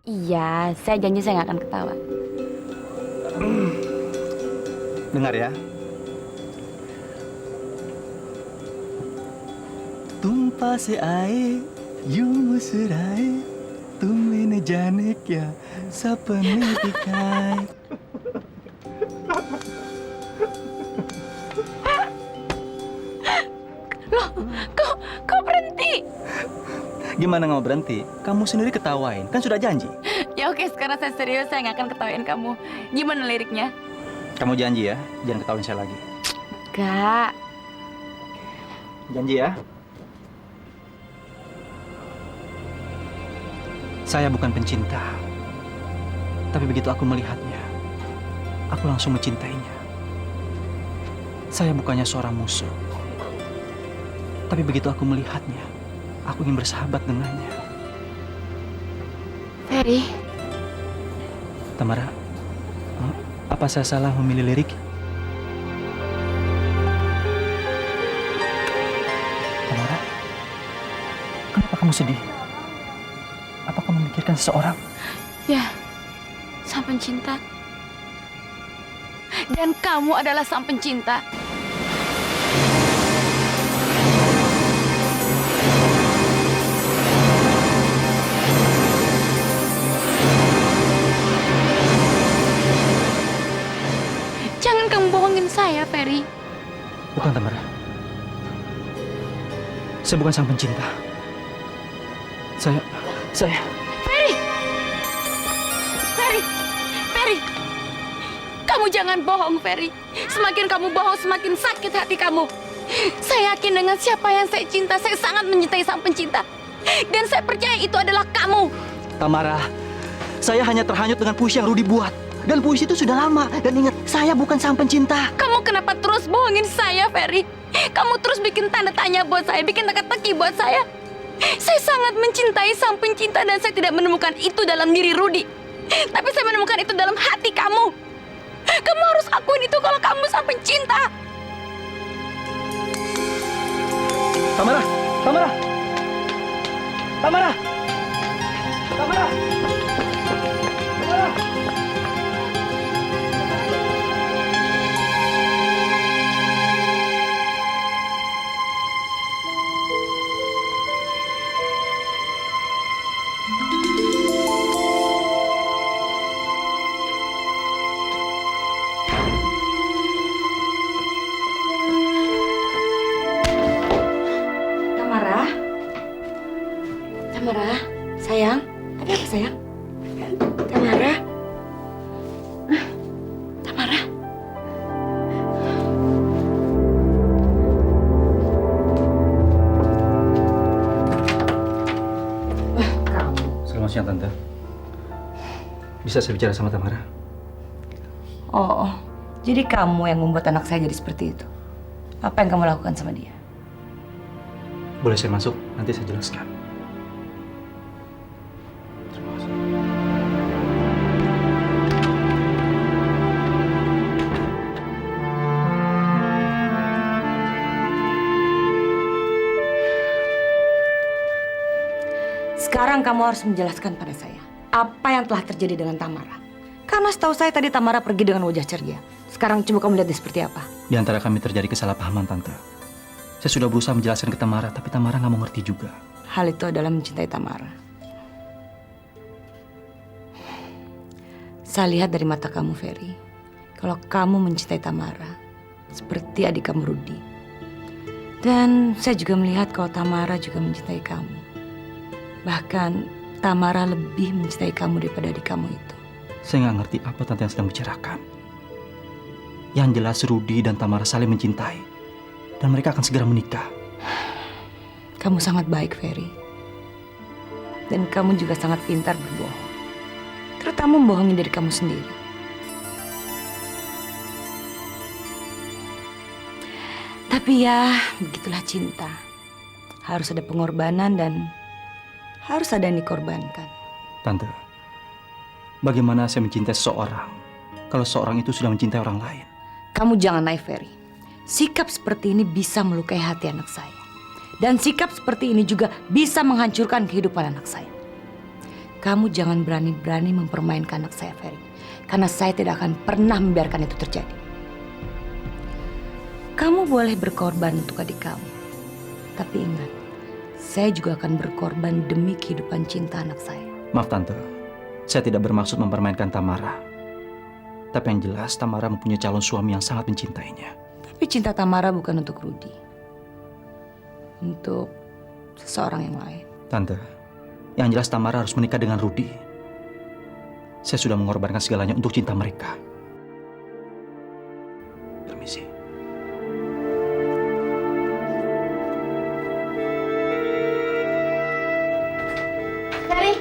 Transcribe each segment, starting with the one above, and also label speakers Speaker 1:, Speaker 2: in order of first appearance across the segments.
Speaker 1: Iya, saya janji saya nggak akan ketawa.
Speaker 2: Dengar ya. तुम से आए यूं मुस्कुराए तुम्हें न जाने क्या सपने दिखाए.
Speaker 1: Kok berhenti?
Speaker 2: Gimana nggak mau berhenti? Kamu sendiri ketawain, kan sudah janji.
Speaker 1: Ya oke, sekarang saya serius, saya nggak akan ketawain kamu. Gimana liriknya?
Speaker 2: Kamu janji ya, jangan ketawain saya lagi.
Speaker 1: Kak,
Speaker 2: Janji ya. Saya bukan pencinta, tapi begitu aku melihatnya, aku langsung mencintainya. Saya bukannya seorang musuh, tapi begitu aku melihatnya, aku ingin bersahabat dengannya.
Speaker 1: Ferry,
Speaker 2: Tamara, apa saya salah memilih lirik? Tamara, kenapa kamu sedih? Apa kamu memikirkan seseorang?
Speaker 1: ya, sang pencinta. Dan kamu adalah sang pencinta. Jangan kamu bohongin saya, Ferry.
Speaker 2: Bukan, Tamara. Saya bukan sang pencinta. Saya...
Speaker 1: Ferry! Ferry! Ferry! Kamu jangan bohong, Ferry. Semakin kamu bohong, semakin sakit hati kamu. Saya yakin dengan siapa yang saya cinta, saya sangat mencintai sang pencinta. Dan saya percaya itu adalah kamu.
Speaker 2: Tamara, saya hanya terhanyut dengan puisi yang Rudi buat. Dan puisi itu sudah lama. Dan ingat, saya bukan sang pencinta.
Speaker 1: Kamu kenapa terus bohongin saya, Ferry? Kamu terus bikin tanda tanya buat saya, bikin teka-teki buat saya. Saya sangat mencintai sang pencinta dan saya tidak menemukan itu dalam diri Rudi. Tapi saya menemukan itu dalam hati kamu. Kamu harus akuin itu kalau kamu sang pencinta.
Speaker 2: Tamara! Tamara! Tamara! Tamara! Tamara!
Speaker 1: Tamara? Tamara, sayang? Ada apa, sayang? Tamara? Tamara?
Speaker 2: Selamat siang, Tante. Bisa saya bicara sama Tamara?
Speaker 3: Oh, jadi kamu yang membuat anak saya jadi seperti itu? Apa yang kamu lakukan sama dia?
Speaker 2: Boleh saya masuk? Nanti saya jelaskan. Terima kasih.
Speaker 3: Sekarang kamu harus menjelaskan pada saya apa yang telah terjadi dengan Tamara. Karena setahu saya tadi Tamara pergi dengan wajah ceria. Sekarang coba kamu lihat dia seperti apa.
Speaker 2: Di antara kami terjadi kesalahpahaman, Tante. Saya sudah berusaha menjelaskan ke Tamara, tapi Tamara nggak mau ngerti juga.
Speaker 3: Hal itu adalah mencintai Tamara. Saya lihat dari mata kamu, Ferry. Kalau kamu mencintai Tamara, seperti adik kamu Rudi. Dan saya juga melihat kalau Tamara juga mencintai kamu. Bahkan Tamara lebih mencintai kamu daripada adik kamu itu.
Speaker 2: Saya nggak ngerti apa Tante yang sedang bicarakan. Yang jelas Rudi dan Tamara saling mencintai. Dan mereka akan segera menikah.
Speaker 3: Kamu sangat baik, Ferry. Dan kamu juga sangat pintar berbohong. Terutama membohongi diri kamu sendiri. Tapi ya, begitulah cinta. Harus ada pengorbanan dan harus ada yang dikorbankan.
Speaker 2: Tante, bagaimana saya mencintai seseorang kalau seorang itu sudah mencintai orang lain?
Speaker 3: Kamu jangan naif, Ferry. Sikap seperti ini bisa melukai hati anak saya. Dan sikap seperti ini juga bisa menghancurkan kehidupan anak saya. kamu jangan berani-berani mempermainkan anak saya, Ferry. Karena saya tidak akan pernah membiarkan itu terjadi. Kamu boleh berkorban untuk adik kamu. Tapi ingat, saya juga akan berkorban demi kehidupan cinta anak saya.
Speaker 2: Maaf Tante, saya tidak bermaksud mempermainkan Tamara. Tapi yang jelas Tamara mempunyai calon suami yang sangat mencintainya.
Speaker 3: Tapi cinta Tamara bukan untuk Rudy. Untuk seseorang yang lain.
Speaker 2: Tante, yang jelas Tamara harus menikah dengan Rudy. Saya sudah mengorbankan segalanya untuk cinta mereka. Permisi.
Speaker 1: Ferry!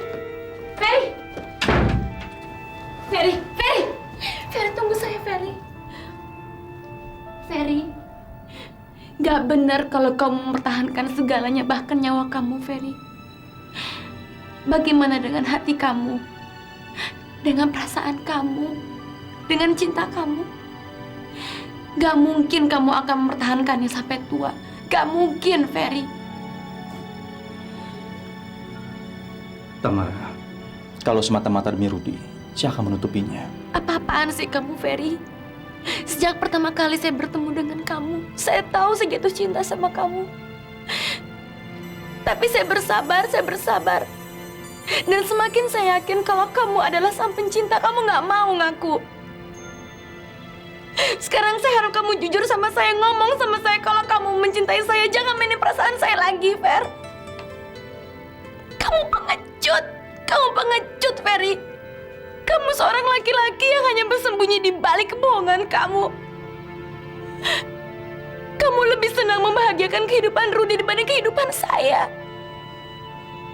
Speaker 1: Ferry! Ferry! Ferry! Ferry, tunggu saya, Ferry. Ferry, gak benar kalau kamu mempertahankan segalanya, bahkan nyawa kamu, Ferry. Bagaimana dengan hati kamu? Dengan perasaan kamu? Dengan cinta kamu? Gak mungkin kamu akan mempertahankannya sampai tua. Gak mungkin, Ferry.
Speaker 2: Tamara, kalau semata-mata demi Rudy, saya akan menutupinya.
Speaker 1: Apa-apaan sih kamu, Ferry? Sejak pertama kali saya bertemu dengan kamu, saya tahu saya jatuh cinta sama kamu. Tapi saya bersabar. Dan semakin saya yakin kalau kamu adalah sang pencinta, kamu gak mau ngaku. Sekarang saya harap kamu jujur sama saya, ngomong sama saya kalau kamu mencintai saya. Jangan mainin perasaan saya lagi, Fer. Kamu pengecut, Ferry. Kamu seorang laki-laki yang hanya bersembunyi di balik kebohongan kamu. Kamu lebih senang membahagiakan kehidupan Rudy dibanding kehidupan saya.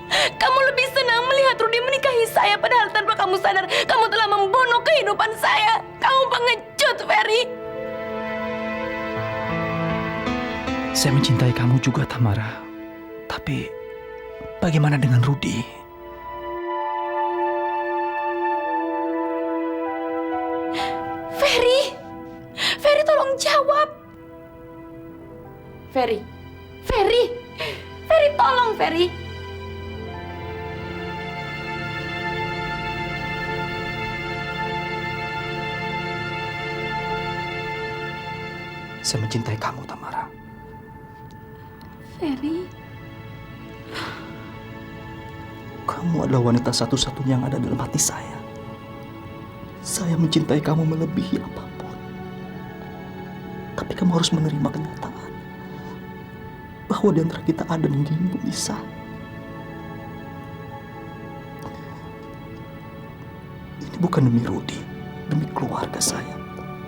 Speaker 1: Kamu lebih senang melihat Rudy menikahi saya, padahal tanpa kamu sadar, kamu telah membunuh kehidupan saya. Kamu pengecut, Ferry.
Speaker 2: Saya mencintai kamu juga, Tamara. Tapi, bagaimana dengan Rudy?
Speaker 1: Ferry, tolong jawab. Ferry, tolong, Ferry.
Speaker 2: Saya mencintai kamu, Tamara.
Speaker 1: Ferry,
Speaker 2: Kamu adalah wanita satu-satunya yang ada dalam hati saya. Saya mencintai kamu melebihi apapun. Tapi kamu harus menerima kenyataan bahwa di antara kita ada yang ingin berpisah. Ini bukan demi Rudy, demi keluarga saya,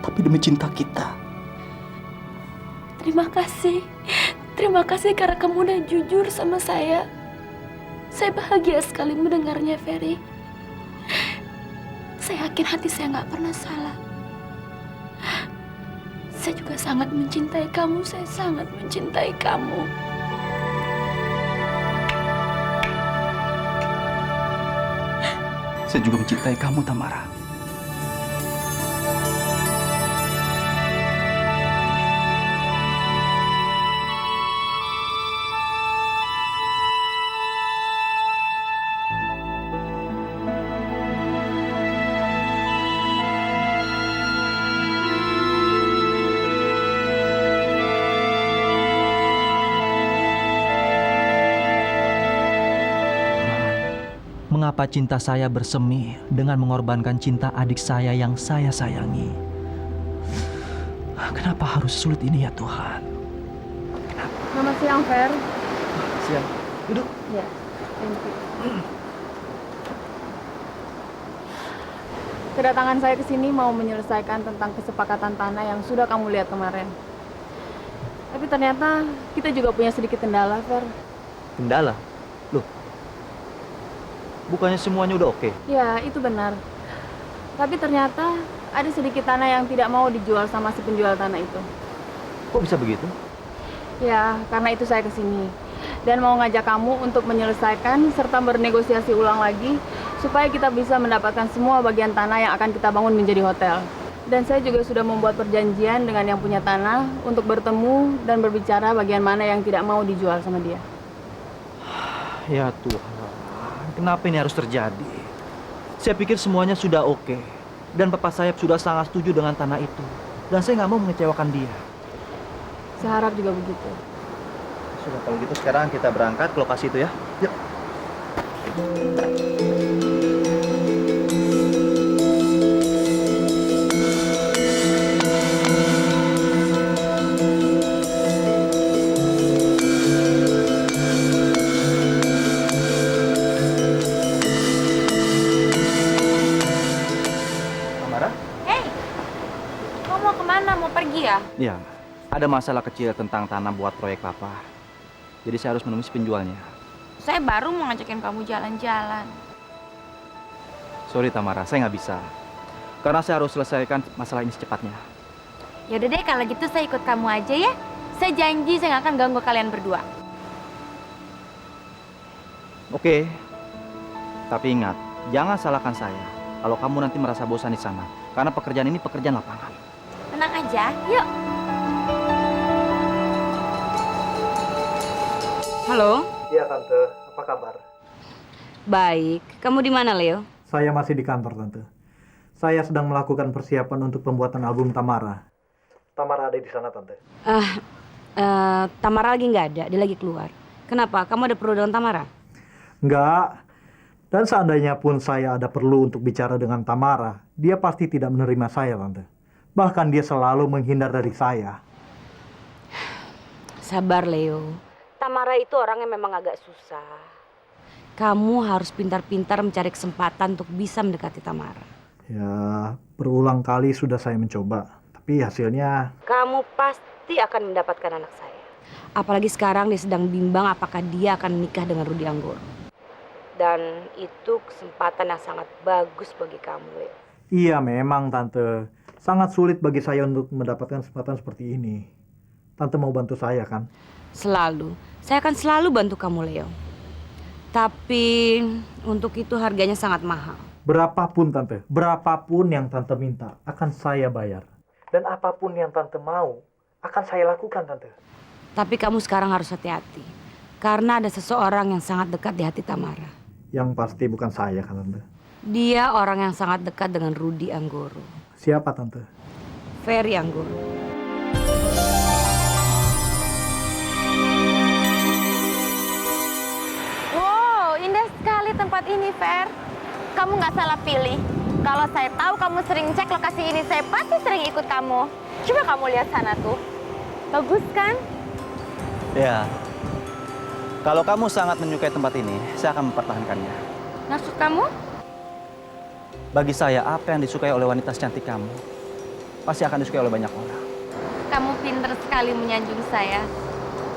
Speaker 2: tapi demi cinta kita.
Speaker 1: Terima kasih karena kamu udah jujur sama saya. Saya bahagia sekali mendengarnya, Ferry. Saya yakin hati saya nggak pernah salah. Saya juga sangat mencintai kamu. Saya sangat mencintai kamu.
Speaker 2: Saya juga mencintai kamu, Tamara. Mengapa cinta saya bersemi dengan mengorbankan cinta adik saya yang saya sayangi? Kenapa harus sulit ini ya Tuhan?
Speaker 4: Selamat siang, Fer.
Speaker 2: Siang. Duduk.
Speaker 4: Ya, thank you. Kedatangan saya ke sini mau menyelesaikan tentang kesepakatan tanah yang sudah kamu lihat kemarin. Tapi ternyata kita juga punya sedikit kendala, Fer.
Speaker 2: Kendala? Loh, bukannya semuanya udah oke?
Speaker 4: Ya, itu benar. Tapi ternyata ada sedikit tanah yang tidak mau dijual sama si penjual tanah itu.
Speaker 2: Kok bisa begitu?
Speaker 4: Ya, karena itu saya ke sini. Dan mau ngajak kamu untuk menyelesaikan serta bernegosiasi ulang lagi supaya kita bisa mendapatkan semua bagian tanah yang akan kita bangun menjadi hotel. Dan saya juga sudah membuat perjanjian dengan yang punya tanah untuk bertemu dan berbicara bagian mana yang tidak mau dijual sama dia.
Speaker 2: Ya Tuhan, kenapa ini harus terjadi? Saya pikir semuanya sudah oke. Dan Papa saya sudah sangat setuju dengan tanah itu. Dan saya nggak mau mengecewakan dia.
Speaker 4: Saya harap juga begitu.
Speaker 2: Sudah, kalau gitu sekarang kita berangkat ke lokasi itu ya. Yuk. Tamara?
Speaker 1: Hei, kamu mau kemana? Mau pergi ya?
Speaker 2: Iya, ada masalah kecil tentang tanah buat proyek Papa. Jadi saya harus menemui si penjualnya.
Speaker 1: Saya baru mau ngajakin kamu jalan-jalan.
Speaker 2: Sorry Tamara, saya nggak bisa. Karena saya harus selesaikan masalah ini secepatnya.
Speaker 1: Yaudah deh, kalau gitu saya ikut kamu aja ya. Saya janji saya nggak akan ganggu kalian berdua.
Speaker 2: Oke. Tapi ingat, jangan salahkan saya kalau kamu nanti merasa bosan di sana. Karena pekerjaan ini pekerjaan lapangan.
Speaker 1: Tenang aja, yuk.
Speaker 3: Halo,
Speaker 5: Iya Tante, apa kabar?
Speaker 3: baik. Kamu di mana, Leo?
Speaker 5: Saya masih di kantor Tante. Saya sedang melakukan persiapan untuk pembuatan album Tamara. Tamara ada di sana Tante.
Speaker 3: Tamara lagi nggak ada, dia lagi keluar. Kenapa? Kamu ada perlu dengan Tamara?
Speaker 5: Enggak. Dan seandainya pun saya ada perlu untuk bicara dengan Tamara, dia pasti tidak menerima saya Tante. Bahkan dia selalu menghindar dari saya.
Speaker 3: Sabar, Leo. Tamara itu orangnya memang agak susah. Kamu harus pintar-pintar mencari kesempatan untuk bisa mendekati Tamara.
Speaker 5: Ya, berulang kali sudah saya mencoba. Tapi hasilnya...
Speaker 3: Kamu pasti akan mendapatkan anak saya. Apalagi sekarang dia sedang bimbang apakah dia akan menikah dengan Rudi Anggoro. Dan itu kesempatan yang sangat bagus bagi kamu, Leo.
Speaker 5: Iya memang Tante. Sangat sulit bagi saya untuk mendapatkan kesempatan seperti ini. Tante mau bantu saya kan?
Speaker 3: Selalu. Saya akan selalu bantu kamu, Leo. Tapi untuk itu harganya sangat mahal.
Speaker 5: Berapapun Tante, berapapun yang Tante minta akan saya bayar. Dan apapun yang Tante mau akan saya lakukan Tante.
Speaker 3: Tapi kamu sekarang harus hati-hati. Karena ada seseorang yang sangat dekat di hati Tamara.
Speaker 5: Yang pasti bukan saya kan Tante.
Speaker 3: Dia orang yang sangat dekat dengan Rudi Anggoro.
Speaker 5: Siapa Tante?
Speaker 3: Ferry Anggoro.
Speaker 1: Wow, indah sekali tempat ini, Fer. Kamu nggak salah pilih. Kalau saya tahu kamu sering cek lokasi ini, saya pasti sering ikut kamu. Coba kamu lihat sana tuh. Bagus kan?
Speaker 2: Ya. Kalau kamu sangat menyukai tempat ini, saya akan mempertahankannya.
Speaker 1: Maksud kamu?
Speaker 2: Bagi saya, apa yang disukai oleh wanita secantik kamu, pasti akan disukai oleh banyak orang.
Speaker 1: Kamu pinter sekali menyanjung saya.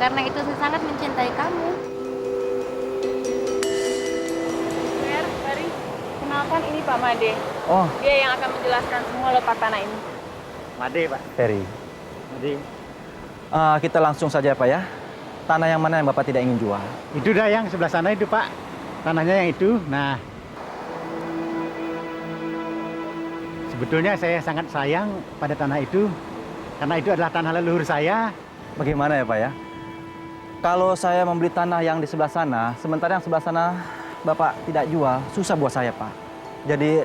Speaker 1: Karena itu saya sangat mencintai kamu.
Speaker 4: Fer, mari. Kenalkan ini Pak Made.
Speaker 2: Oh,
Speaker 4: Dia yang akan menjelaskan semua letak tanah ini.
Speaker 5: Made Pak.
Speaker 2: Ferry.
Speaker 5: Made.
Speaker 2: Kita langsung saja Pak ya. Tanah yang mana yang Bapak tidak ingin jual?
Speaker 6: Itu dah yang sebelah sana itu Pak. Tanahnya yang itu. Nah, sebetulnya saya sangat sayang pada tanah itu. Karena itu adalah tanah leluhur saya.
Speaker 2: Bagaimana ya Pak ya? Kalau saya membeli tanah yang di sebelah sana, sementara yang sebelah sana Bapak tidak jual, susah buat saya Pak. Jadi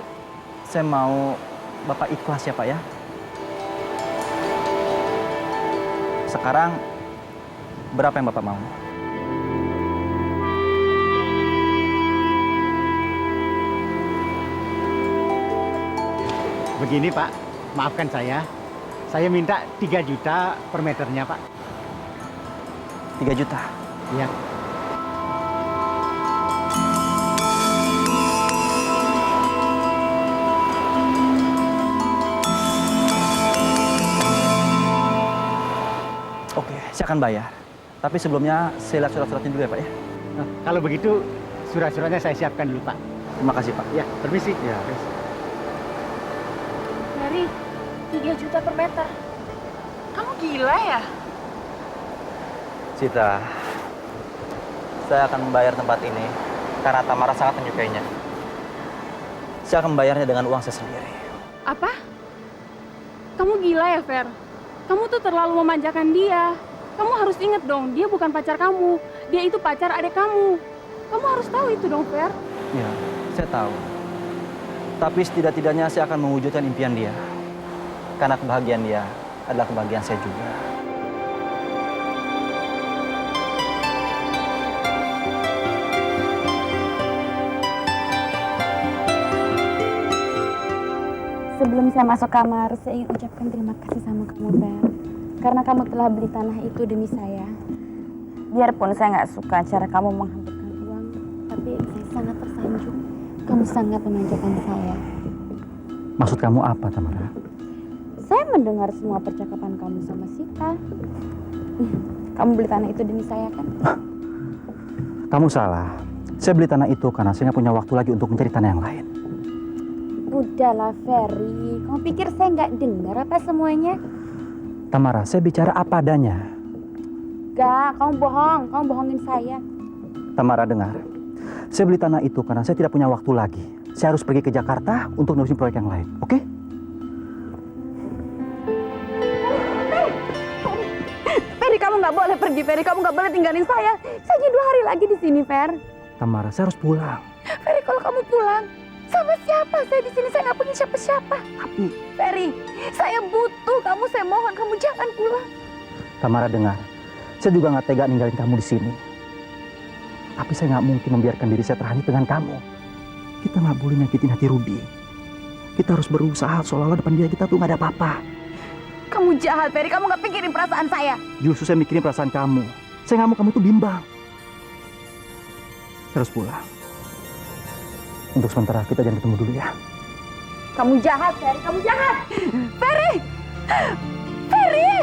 Speaker 2: saya mau Bapak ikhlas ya Pak ya. Sekarang berapa yang Bapak mau?
Speaker 6: Begini Pak, maafkan saya. Saya minta 3 juta per meternya Pak.
Speaker 2: 3 juta.
Speaker 6: Iya.
Speaker 2: Oke, saya akan bayar. Tapi sebelumnya saya lihat surat-suratnya dulu ya Pak ya.
Speaker 6: Nah, kalau begitu surat-suratnya saya siapkan dulu Pak.
Speaker 2: Terima kasih Pak.
Speaker 6: Ya, permisi.
Speaker 2: Ya.
Speaker 4: Ferry, 3 juta per meter. Kamu gila ya?
Speaker 2: Sita, saya akan membayar tempat ini karena Tamara sangat menyukainya. Saya akan membayarnya dengan uang saya sendiri.
Speaker 4: Apa? Kamu gila ya, Fer? Kamu tuh terlalu memanjakan dia. Kamu harus inget dong, dia bukan pacar kamu. Dia itu pacar adik kamu. Kamu harus tahu itu dong, Fer.
Speaker 2: Ya, saya tahu. Tapi setidak-tidaknya saya akan mewujudkan impian dia. Karena kebahagiaan dia adalah kebahagiaan saya juga.
Speaker 1: Sebelum saya masuk kamar, saya ingin ucapkan terima kasih sama kamu, Fer. Karena kamu telah beli tanah itu demi saya. Biarpun saya nggak suka cara kamu menghamburkan uang, tapi saya sangat tersanjung. Kamu sangat memanjakan saya.
Speaker 2: Maksud kamu apa, Tamara?
Speaker 1: Saya mendengar semua percakapan kamu sama Sita. Kamu beli tanah itu demi saya, kan?
Speaker 2: Kamu salah. Saya beli tanah itu karena saya nggak punya waktu lagi untuk mencari tanah yang lain.
Speaker 1: Udahlah, Ferry. Kamu pikir saya nggak dengar apa semuanya?
Speaker 2: Tamara, saya bicara apa adanya.
Speaker 1: Gak, kamu bohong. Kamu bohongin saya.
Speaker 2: Tamara, dengar. Saya beli tanah itu karena saya tidak punya waktu lagi. Saya harus pergi ke Jakarta untuk nurusin proyek yang lain, oke?
Speaker 1: Ferry, kamu nggak boleh pergi, Ferry. Kamu nggak boleh tinggalin saya. Saya hanya 2 hari lagi di sini, Fer.
Speaker 2: Tamara, saya harus pulang.
Speaker 1: Ferry, kalau kamu pulang, sama siapa? Saya di sini, saya nggak punya siapa-siapa.
Speaker 2: Tapi,
Speaker 1: Ferry, saya butuh kamu. Saya mohon kamu jangan pulang.
Speaker 2: Tamara, dengar. Saya juga nggak tega ninggalin kamu di sini. Tapi saya nggak mungkin membiarkan diri saya terhanyut dengan kamu. Kita nggak boleh nyakitin hati Rudy. Kita harus berusaha seolah-olah depan dia kita tuh nggak ada apa-apa.
Speaker 1: Kamu jahat, Ferry. Kamu nggak pikirin perasaan saya.
Speaker 2: Justru saya mikirin perasaan kamu. Saya nggak mau kamu tuh bimbang. Saya harus pulang. Untuk sementara kita jangan ketemu dulu ya.
Speaker 1: Kamu jahat, Ferry. Kamu jahat. Ferry! Ferry!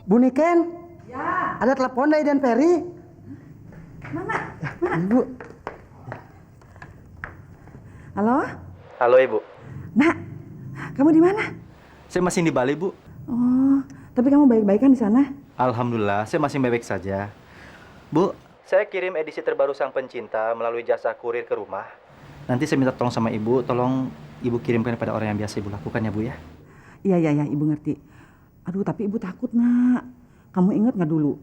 Speaker 7: Bu Niken? Ya. Ada telepon dari Dan Ferry. Mana? Ibu. Halo?
Speaker 2: Halo Ibu.
Speaker 7: Nak, kamu di mana?
Speaker 2: Saya masih di Bali Bu.
Speaker 7: Oh, tapi kamu baik-baik kan di sana?
Speaker 2: Alhamdulillah, saya masih baik saja. Bu, saya kirim edisi terbaru Sang Pencinta melalui jasa kurir ke rumah. Nanti saya minta tolong sama Ibu, tolong Ibu kirimkan pada orang yang biasa Ibu lakukan ya Bu ya.
Speaker 7: Iya, Ibu ngerti. Aduh, tapi Ibu takut, Nak. Kamu ingat nggak dulu?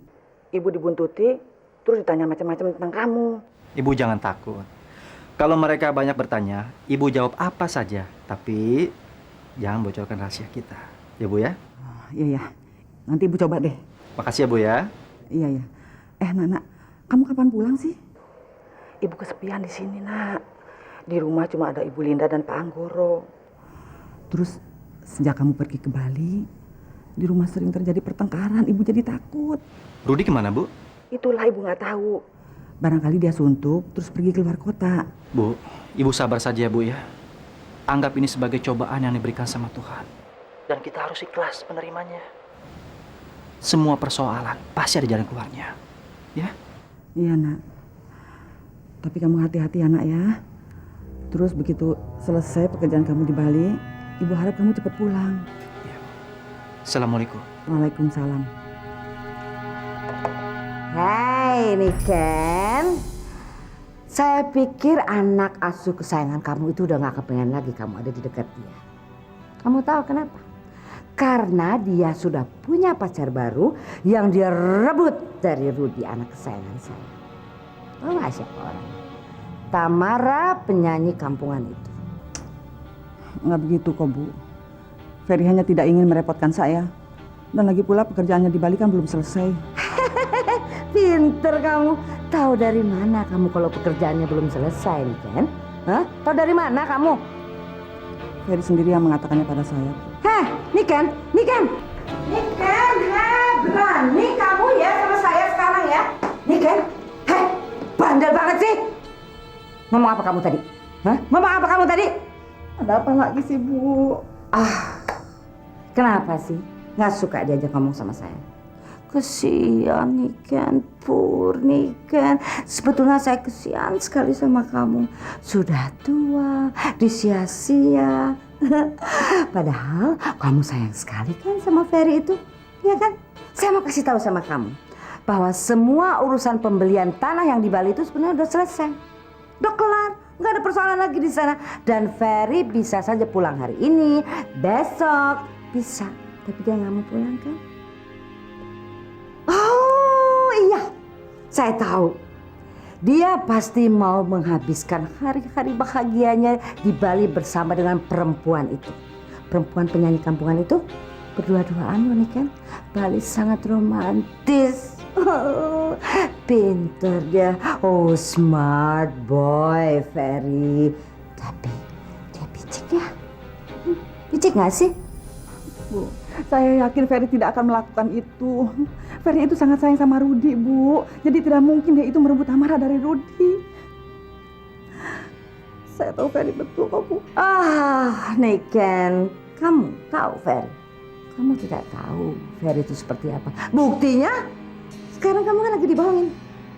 Speaker 7: Ibu dibuntuti, terus ditanya macam-macam tentang kamu.
Speaker 2: Ibu jangan takut. Kalau mereka banyak bertanya, Ibu jawab apa saja. Tapi jangan bocorkan rahasia kita. Ya Bu ya?
Speaker 7: Oh, iya. Nanti Ibu coba deh.
Speaker 2: Makasih ya Bu ya.
Speaker 7: Iya. Nak, kamu kapan pulang sih? Ibu kesepian di sini, Nak. Di rumah cuma ada Ibu Linda dan Pak Anggoro. Terus sejak kamu pergi ke Bali, di rumah sering terjadi pertengkaran. Ibu jadi takut.
Speaker 2: Rudy kemana Bu?
Speaker 7: Itulah Ibu nggak tahu. Barangkali dia suntuk terus pergi keluar kota.
Speaker 2: Bu, Ibu sabar saja ya Bu ya. Anggap ini sebagai cobaan yang diberikan sama Tuhan. Dan kita harus ikhlas menerimanya. Semua persoalan pasti ada jalan keluarnya. Ya?
Speaker 7: Iya, Nak. Tapi kamu hati-hati ya, Nak ya. Terus begitu selesai pekerjaan kamu di Bali, Ibu harap kamu cepat pulang.
Speaker 2: Ya. Assalamualaikum.
Speaker 7: Waalaikumsalam.
Speaker 8: Hai Niken, saya pikir anak asuh kesayangan kamu itu udah gak kepengen lagi kamu ada di dekat dia. Kamu tahu kenapa? Karena dia sudah punya pacar baru yang dia rebut dari Rudy, anak kesayangan saya. Tahu gak siapa orangnya? Tamara, penyanyi kampungan itu.
Speaker 7: Nggak begitu kok, Bu. Ferry hanya tidak ingin merepotkan saya. Dan lagi pula pekerjaannya di Bali kan belum selesai.
Speaker 8: Pinter kamu. Tahu dari mana kamu kalau pekerjaannya belum selesai, Niken? Hah? Tahu dari mana kamu?
Speaker 7: Ferry sendiri yang mengatakannya pada saya.
Speaker 8: Heh, Niken, berani kamu ya sama saya sekarang ya? Niken, bandel banget sih. Ngomong apa kamu tadi? Hah? Ngomong apa kamu tadi?
Speaker 7: Ada apa lagi sih, Bu?
Speaker 8: Kenapa sih nggak suka diajak ngomong sama saya? Kesian Niken, Niken. Sebetulnya saya kesian sekali sama kamu. Sudah tua, disia-sia. Padahal kamu sayang sekali kan sama Ferry itu, ya kan? Saya mau kasih tahu sama kamu bahwa semua urusan pembelian tanah yang di Bali itu sebenarnya udah selesai, udah kelar, nggak ada persoalan lagi di sana. Dan Ferry bisa saja pulang hari ini, besok bisa. Tapi dia nggak mau pulang kan? Oh iya, saya tahu. Dia pasti mau menghabiskan hari-hari bahagianya di Bali bersama dengan perempuan itu. Perempuan penyanyi kampungan itu berdua-duaan loh nih kan. Bali sangat romantis. Oh, pinter dia. Oh, smart boy, Ferry. Tapi dia picik ya. Picik nggak sih?
Speaker 7: Bu, saya yakin Ferry tidak akan melakukan itu. Ferry itu sangat sayang sama Rudi, Bu. Jadi tidak mungkin dia itu merebut Tamara dari Rudi. Saya tahu Ferry betul kok, Bu.
Speaker 8: Ah, Niken, kamu tahu Ferry? Kamu tidak tahu Ferry itu seperti apa. Buktinya, sekarang kamu kan lagi dibohongin.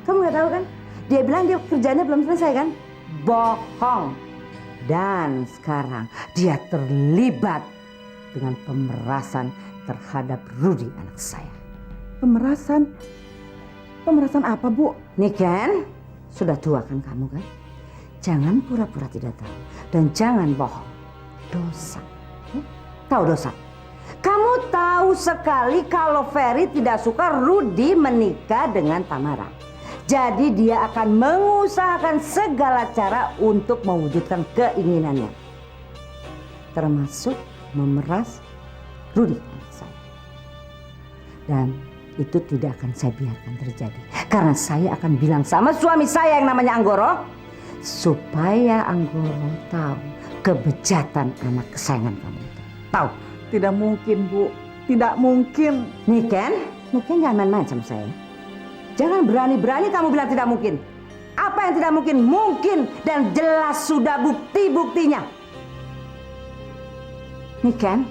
Speaker 8: Kamu nggak tahu kan? Dia bilang dia kerjanya belum selesai kan? Bohong. Dan sekarang dia terlibat dengan pemerasan terhadap Rudi anak saya.
Speaker 7: Pemerasan? Pemerasan apa, Bu?
Speaker 8: Niken, sudah tua kan kamu kan? Jangan pura-pura tidak tahu. Dan jangan bohong. Dosa. Tahu dosa? Kamu tahu sekali kalau Ferry tidak suka Rudi menikah dengan Tamara. Jadi dia akan mengusahakan segala cara untuk mewujudkan keinginannya. Termasuk memeras Rudi anak saya. Dan itu tidak akan saya biarkan terjadi. Karena saya akan bilang sama suami saya yang namanya Anggoro, supaya Anggoro tahu kebejatan anak kesayangan kamu itu. Tahu?
Speaker 7: Tidak mungkin, Bu. Tidak mungkin.
Speaker 8: Niken jangan main-main sama saya. Jangan berani-berani kamu bilang tidak mungkin. Apa yang tidak mungkin? Mungkin, dan jelas sudah bukti-buktinya. Niken,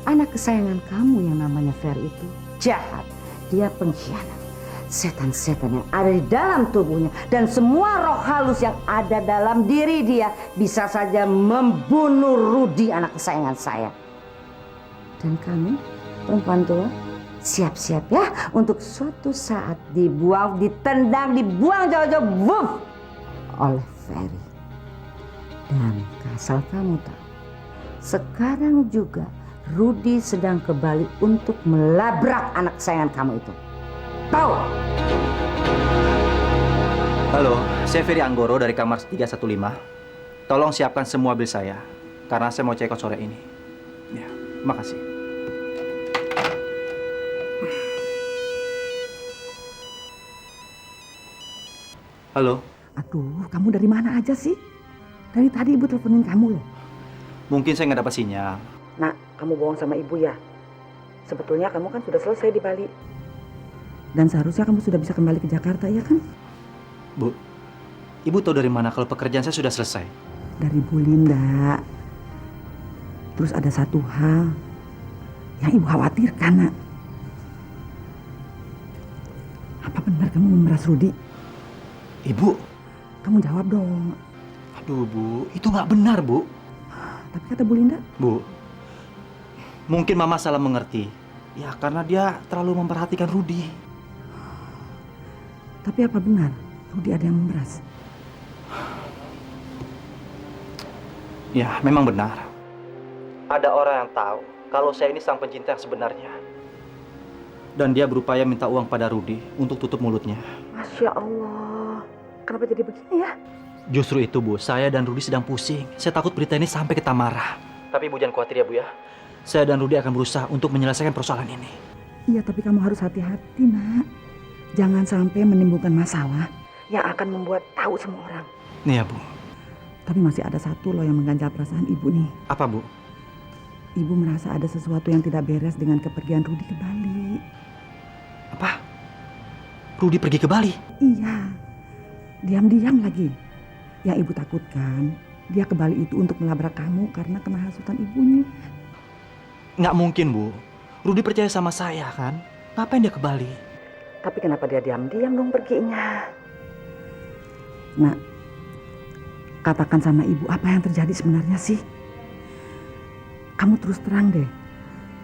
Speaker 8: anak kesayangan kamu yang namanya Ferry itu jahat. Dia pengkhianat. Setan-setan yang ada di dalam tubuhnya dan semua roh halus yang ada dalam diri dia bisa saja membunuh Rudi anak kesayangan saya. Dan kamu, perempuan tua, siap-siap ya untuk suatu saat dibuang, ditendang, dibuang jauh-jauh oleh Ferry. Dan asal kamu tahu, sekarang juga Rudi sedang ke Bali untuk melabrak anak kesayangan kamu itu. Tahu?
Speaker 2: Halo, saya Ferry Anggoro dari kamar 315. Tolong siapkan semua bil saya, karena saya mau check out sore ini. Ya, makasih. Halo,
Speaker 7: Aduh, kamu dari mana aja sih? Dari tadi Ibu teleponin kamu loh.
Speaker 2: mungkin saya nggak dapat sinyal.
Speaker 7: Nak, kamu bohong sama Ibu ya? Sebetulnya kamu kan sudah selesai di Bali. Dan seharusnya kamu sudah bisa kembali ke Jakarta, ya kan?
Speaker 2: Bu, Ibu tahu dari mana kalau pekerjaan saya sudah selesai?
Speaker 7: Dari Bu Linda. Terus ada satu hal yang Ibu khawatirkan, Nak. Apa benar kamu memeras Rudi?
Speaker 2: Ibu,
Speaker 7: Kamu jawab dong.
Speaker 2: aduh Bu, itu nggak benar Bu.
Speaker 7: Tapi kata Bu Linda,
Speaker 2: Bu, mungkin Mama salah mengerti. Ya, karena dia terlalu memperhatikan Rudi.
Speaker 7: tapi apa benar Rudi ada yang memeras?
Speaker 2: Ya, memang benar. Ada orang yang tahu kalau saya ini sang pencinta yang sebenarnya. Dan dia berupaya minta uang pada Rudi untuk tutup mulutnya.
Speaker 7: Masya Allah, kenapa jadi begini ya?
Speaker 2: Justru itu Bu, saya dan Rudi sedang pusing. Saya takut berita ini sampai ke Tamara. Tapi Bu jangan khawatir ya Bu ya. Saya dan Rudi akan berusaha untuk menyelesaikan persoalan ini.
Speaker 7: Iya, tapi kamu harus hati-hati, Nak. Jangan sampai menimbulkan masalah yang akan membuat tahu semua orang.
Speaker 2: Nih ya Bu.
Speaker 7: Tapi masih ada satu loh yang mengganjal perasaan Ibu nih.
Speaker 2: Apa Bu?
Speaker 7: Ibu merasa ada sesuatu yang tidak beres dengan kepergian Rudi ke Bali.
Speaker 2: Apa? Rudi pergi ke Bali?
Speaker 7: Iya, diam-diam lagi. Yang Ibu takutkan, dia ke Bali itu untuk melabrak kamu karena kena hasutan ibunya.
Speaker 2: Nggak mungkin Bu. Rudi percaya sama saya kan? Ngapain dia ke Bali?
Speaker 7: Tapi kenapa dia diam-diam dong perginya? Nak, katakan sama Ibu apa yang terjadi sebenarnya sih? Kamu terus terang deh.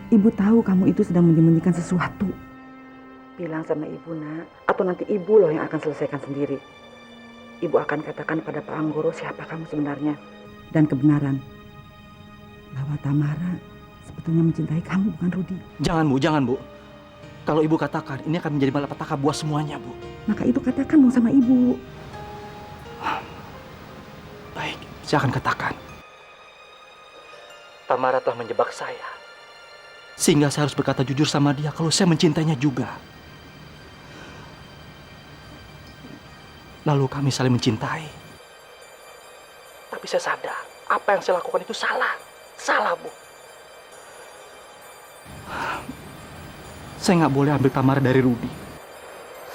Speaker 7: Ibu tahu kamu itu sedang menyembunyikan sesuatu. Bilang sama Ibu, Nak. Atau nanti Ibu loh yang akan selesaikan sendiri. ibu akan katakan pada Pak Anggoro siapa kamu sebenarnya. Dan kebenaran bahwa Tamara sebetulnya mencintai kamu, bukan Rudi.
Speaker 2: Jangan Bu. Kalau ibu katakan, ini akan menjadi malapetaka buat semuanya, Bu.
Speaker 7: Maka itu katakan dong sama ibu.
Speaker 2: Baik, saya akan katakan. Tamara telah menjebak saya. Sehingga saya harus berkata jujur sama dia kalau saya mencintainya juga. Lalu kami saling mencintai. Tapi saya sadar, apa yang saya lakukan itu salah. Salah, Bu. Saya nggak boleh ambil Tamara dari Rudi.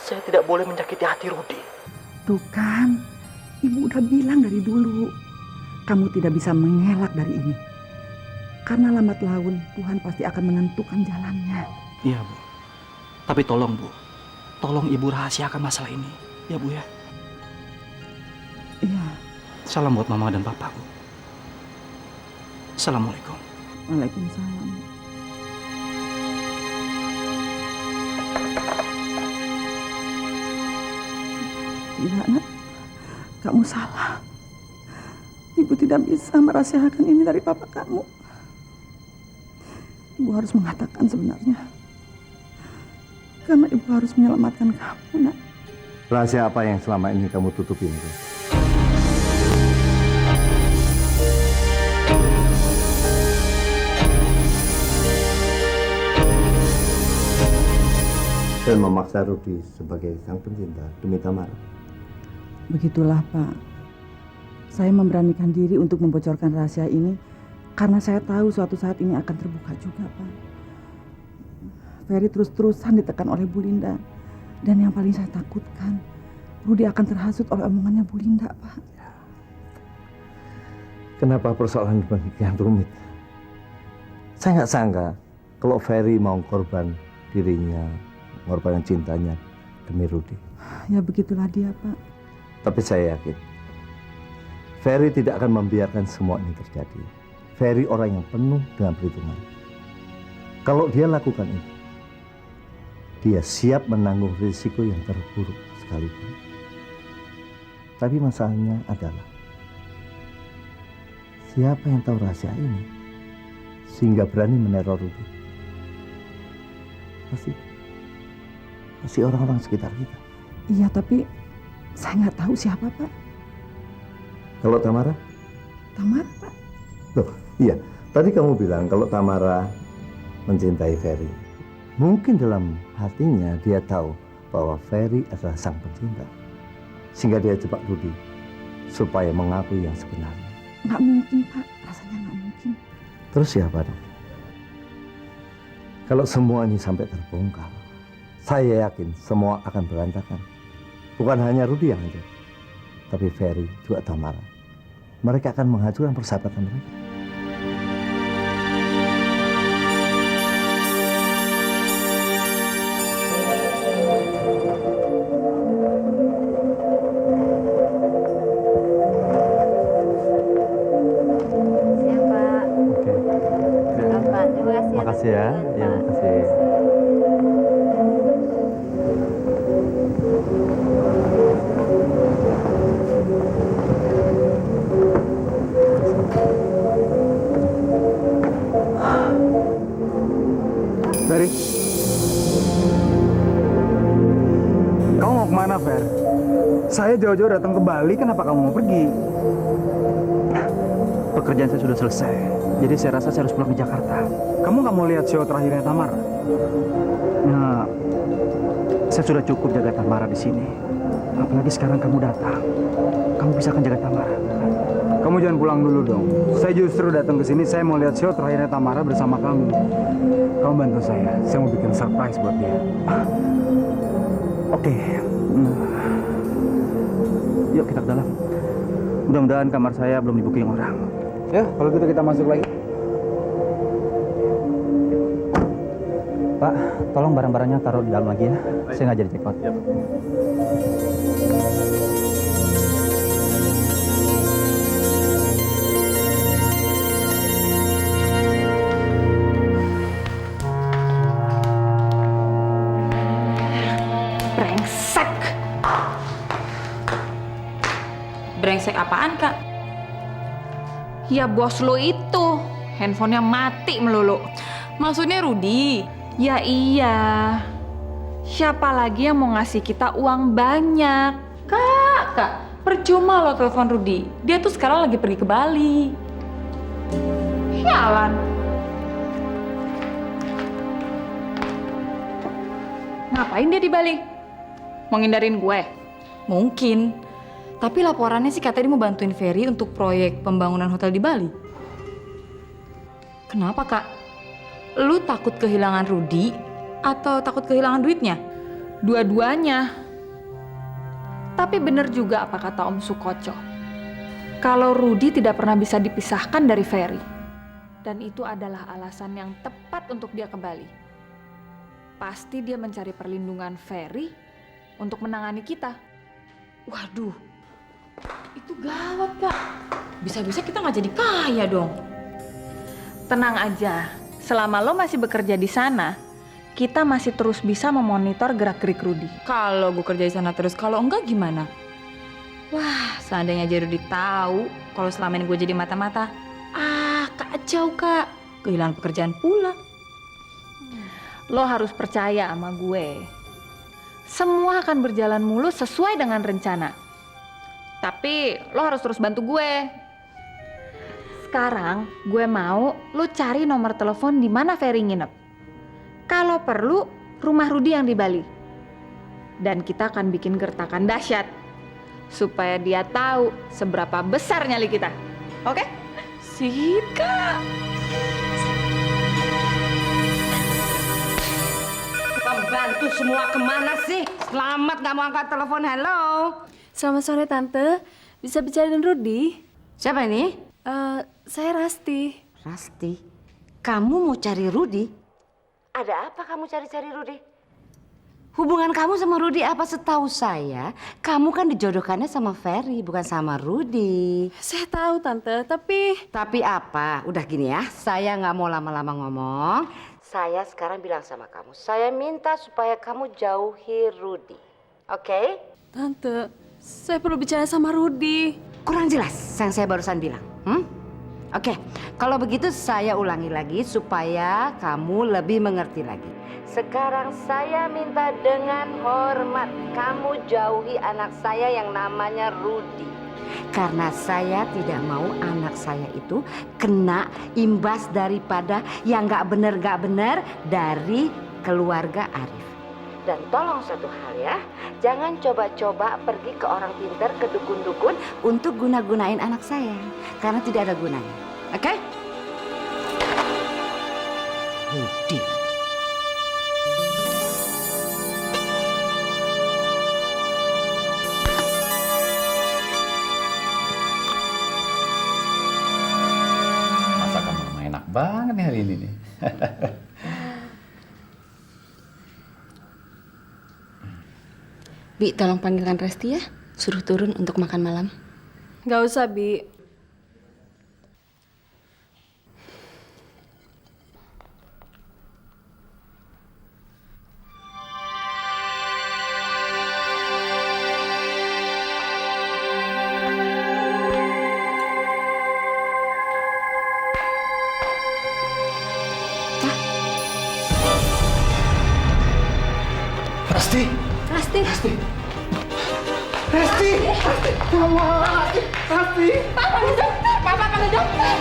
Speaker 2: Saya tidak boleh menyakiti hati Rudi.
Speaker 7: Tuh kan, ibu udah bilang dari dulu. Kamu tidak bisa mengelak dari ini. Karena lambat laun Tuhan pasti akan menentukan jalannya.
Speaker 2: Iya, Bu. Tapi tolong, Bu. Tolong ibu rahasiakan masalah ini. Ya, Bu ya.
Speaker 7: Iya.
Speaker 2: Salam buat Mama dan Papa, Bu. Assalamualaikum.
Speaker 7: Waalaikumsalam. Tidak, Nak. Kamu salah. Ibu tidak bisa merahasiakan ini dari papa kamu. Ibu harus mengatakan sebenarnya. Karena ibu harus menyelamatkan kamu, Nak.
Speaker 6: Rahasia apa yang selama ini kamu tutupin? Dan memaksa Rudi sebagai sang pencinta demi Tamara.
Speaker 7: Begitulah, Pak. Saya memberanikan diri untuk membocorkan rahasia ini karena saya tahu suatu saat ini akan terbuka juga, Pak. Ferry terus-terusan ditekan oleh Bu Linda. Dan yang paling saya takutkan, Rudi akan terhasut oleh omongannya Bu Linda, Pak.
Speaker 6: Kenapa persoalan demikian rumit? Saya nggak sangka kalau Ferry mau korban dirinya, mengorbankan cintanya demi Rudi.
Speaker 7: Ya begitulah dia, Pak.
Speaker 6: Tapi saya yakin Ferry tidak akan membiarkan semua ini terjadi. Ferry orang yang penuh dengan perhitungan. Kalau dia lakukan itu, dia siap menanggung risiko yang terburuk sekalipun. Tapi masalahnya adalah siapa yang tahu rahasia ini sehingga berani meneror Rudi? Pasti orang-orang sekitar kita.
Speaker 7: Iya, tapi saya nggak tahu siapa, Pak.
Speaker 6: Kalau Tamara?
Speaker 7: Tamara, Pak.
Speaker 6: Loh, iya. Tadi kamu bilang kalau Tamara mencintai Ferry. Mungkin dalam hatinya dia tahu bahwa Ferry adalah sang pencinta. Sehingga dia jebak Rudi supaya mengakui yang sebenarnya.
Speaker 7: Nggak mungkin, Pak. Rasanya nggak mungkin.
Speaker 6: Terus siapa dong? Kalau semua ini sampai terbongkar, saya yakin semua akan berantakan. Bukan hanya Rudi yang hancur, tapi Ferry juga Tamara. Mereka akan menghancurkan persahabatan mereka. Makasih ya. Ya, makasih.
Speaker 9: Ferry, kamu mau kemana, Fer? Saya jauh-jauh datang ke Bali, kenapa kamu mau pergi?
Speaker 2: Pekerjaan saya sudah selesai. Jadi saya rasa saya harus pulang ke Jakarta.
Speaker 9: Kamu nggak mau lihat show terakhirnya Tamara?
Speaker 2: Nah, saya sudah cukup jaga Tamara di sini. Apalagi sekarang kamu datang. Kamu bisa akan jaga Tamara.
Speaker 9: Kamu jangan pulang dulu dong. Saya justru datang ke sini, saya mau lihat show terakhirnya Tamara bersama kamu. Kamu bantu saya mau bikin surprise buat dia.
Speaker 2: Oke. Yuk kita ke dalam. Mudah-mudahan kamar saya belum di-booking orang.
Speaker 9: Ya, kalau gitu kita masuk lagi.
Speaker 2: Pak, tolong barang-barangnya taruh di dalam lagi ya. Saya nggak jadi check out.
Speaker 3: Brengsek.
Speaker 10: Ya bos lo itu, handphonenya mati melulu.
Speaker 1: Maksudnya Rudi?
Speaker 10: Ya iya. Siapa lagi yang mau ngasih kita uang banyak? Kak, percuma lo telepon Rudi. Dia tuh sekarang lagi pergi ke Bali. Sialan. Ngapain dia di Bali? Mau ngindarin gue?
Speaker 1: Mungkin. Tapi laporannya sih katanya dia mau bantuin Ferry untuk proyek pembangunan hotel di Bali. Kenapa, Kak? Lu takut kehilangan Rudi atau takut kehilangan duitnya?
Speaker 10: Dua-duanya. Tapi bener juga apa kata Om Sukoco. Kalau Rudi tidak pernah bisa dipisahkan dari Ferry. Dan itu adalah alasan yang tepat untuk dia ke Bali. Pasti dia mencari perlindungan Ferry untuk menangani kita.
Speaker 1: Waduh, itu gawat, Kak. Bisa-bisa kita nggak jadi kaya dong.
Speaker 10: Tenang aja, selama lo masih bekerja di sana, kita masih terus bisa memonitor gerak-gerik Rudi.
Speaker 1: Kalau gue kerja di sana terus, kalau enggak gimana? Wah, seandainya aja Rudi tahu kalau selama ini gue jadi mata-mata. Kacau, Kak. Kehilangan pekerjaan pula.
Speaker 10: Lo harus percaya sama gue. Semua akan berjalan mulus sesuai dengan rencana. Tapi lo harus terus bantu gue. Sekarang gue mau lo cari nomor telepon di mana Ferry nginep. Kalau perlu, rumah Rudi yang di Bali. Dan kita akan bikin gertakan dahsyat. Supaya dia tahu seberapa besar nyali kita. Oke?
Speaker 1: Sip, Kak.
Speaker 8: Pembantu semua kemana sih? Selamat gak mau angkat telepon, halo.
Speaker 4: Selamat sore, Tante. Bisa bicara dengan Rudi?
Speaker 8: Siapa ini?
Speaker 4: Saya Rasti.
Speaker 8: Rasti, kamu mau cari Rudi? Ada apa kamu cari-cari Rudi? Hubungan kamu sama Rudi apa? Setahu saya, kamu kan dijodohkannya sama Ferry, bukan sama Rudi.
Speaker 4: Saya tahu, Tante, tapi...
Speaker 8: Tapi apa? Udah gini ya, saya nggak mau lama-lama ngomong. Saya sekarang bilang sama kamu, saya minta supaya kamu jauhi Rudi. Oke?
Speaker 4: Tante, saya perlu bicara sama Rudi.
Speaker 8: Kurang jelas yang saya barusan bilang. Oke, kalau begitu saya ulangi lagi supaya kamu lebih mengerti lagi. Sekarang saya minta dengan hormat kamu jauhi anak saya yang namanya Rudi. Karena saya tidak mau anak saya itu kena imbas daripada yang gak bener dari keluarga Arif. Dan tolong satu hal ya, jangan coba-coba pergi ke orang pintar, ke dukun-dukun untuk guna-gunain anak saya. Karena tidak ada gunanya. Oke? Rudi.
Speaker 11: Masakan mama enak banget nih hari ini nih.
Speaker 1: Bi, tolong panggilkan Resti ya. Suruh turun untuk makan malam.
Speaker 4: Gak usah, Bi.
Speaker 11: Resti.
Speaker 1: Resti.
Speaker 11: Resti. Resti. Resti. Resti.
Speaker 1: Papa panggil dokter.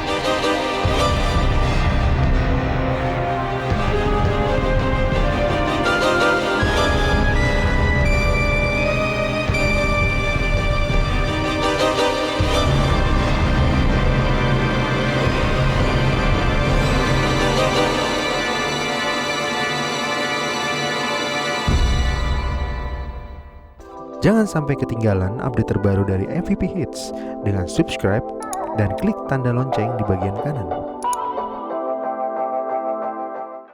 Speaker 12: Jangan sampai ketinggalan update terbaru dari MVP Hits dengan subscribe dan klik tanda lonceng di bagian kanan.